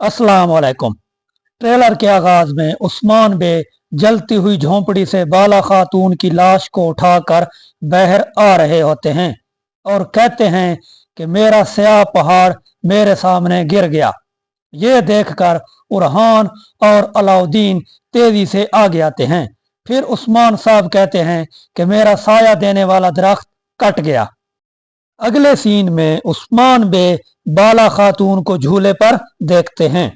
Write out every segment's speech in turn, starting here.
अस्सलाम वालेकुम। ट्रेलर के आगाज में उस्मान बे जलती हुई झोंपड़ी से बाला खातून की लाश को उठाकर बाहर आ रहे होते हैं और कहते हैं कि मेरा स्याह पहाड़ मेरे सामने गिर गया। ये देखकर उरहान और अलाउद्दीन तेजी से आगे आते हैं। फिर उस्मान साहब कहते हैं कि मेरा साया देने वाला दरख्त कट गया। अगले सीन में उस्मान बे बाला खातून को झूले पर देखते हैं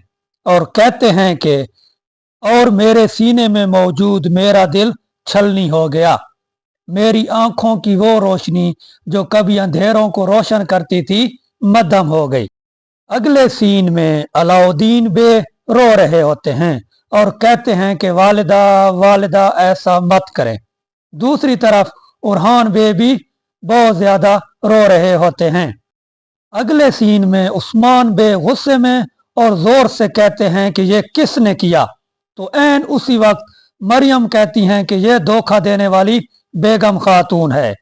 और कहते हैं कि और मेरे सीने में मौजूद मेरा दिल छलनी हो गया। मेरी आंखों की वो रोशनी जो कभी अंधेरों को रोशन करती थी मद्धम हो गई। अगले सीन में अलाउद्दीन बे रो रहे होते हैं और कहते हैं कि वालिदा वालिदा ऐसा मत करें। दूसरी तरफ उरहान बे भी बहुत ज्यादा रो रहे होते हैं। अगले सीन में उस्मान बे गुस्से में और जोर से कहते हैं कि ये किसने किया। तो ऐन उसी वक्त मरियम कहती हैं कि यह धोखा देने वाली बेगम खातून है।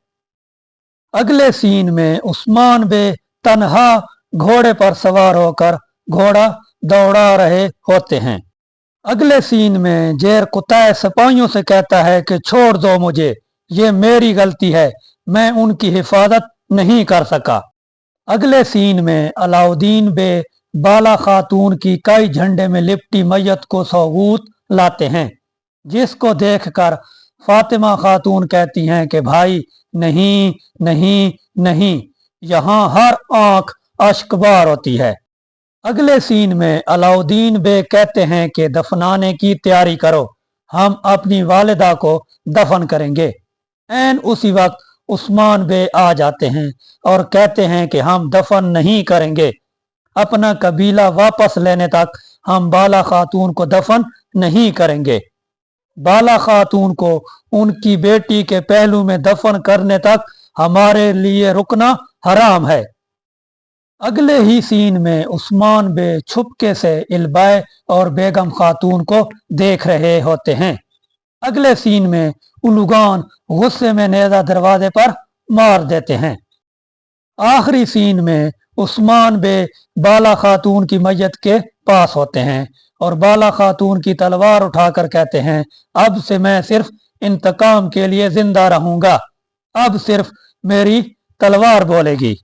अगले सीन में उस्मान बे तन्हा घोड़े पर सवार होकर घोड़ा दौड़ा रहे होते हैं। अगले सीन में जेर कुतै सिपाहियों से कहता है कि छोड़ दो मुझे, ये मेरी गलती है, मैं उनकी हिफाजत नहीं कर सका। अगले सीन में अलाउद्दीन बे बाला खातून की कई झंडे में लिपटी मैयत को सबूत लाते हैं, जिसको देखकर फातिमा खातून कहती हैं कि भाई नहीं नहीं नहीं, यहाँ हर आंख अश्कबार होती है। अगले सीन में अलाउद्दीन बे कहते हैं कि दफनाने की तैयारी करो, हम अपनी वालिदा को दफन करेंगे। ऐन उसी वक्त उस्मान बे आ जाते हैं और कहते हैं कि हम दफन नहीं करेंगे, अपना कबीला वापस लेने तक हम बाला खातून को दफन नहीं करेंगे। बाला खातून को उनकी बेटी के पहलू में दफन करने तक हमारे लिए रुकना हराम है। अगले ही सीन में उस्मान बे छुपके से इल्बाए और बेगम खातून को देख रहे होते हैं। अगले सीन में उलुगान गुस्से में नेजा दरवाजे पर मार देते हैं। आखिरी सीन में उस्मान बे बाला खातून की मैयत के पास होते हैं और बाला खातून की तलवार उठाकर कहते हैं अब से मैं सिर्फ इंतकाम के लिए जिंदा रहूंगा, अब सिर्फ मेरी तलवार बोलेगी।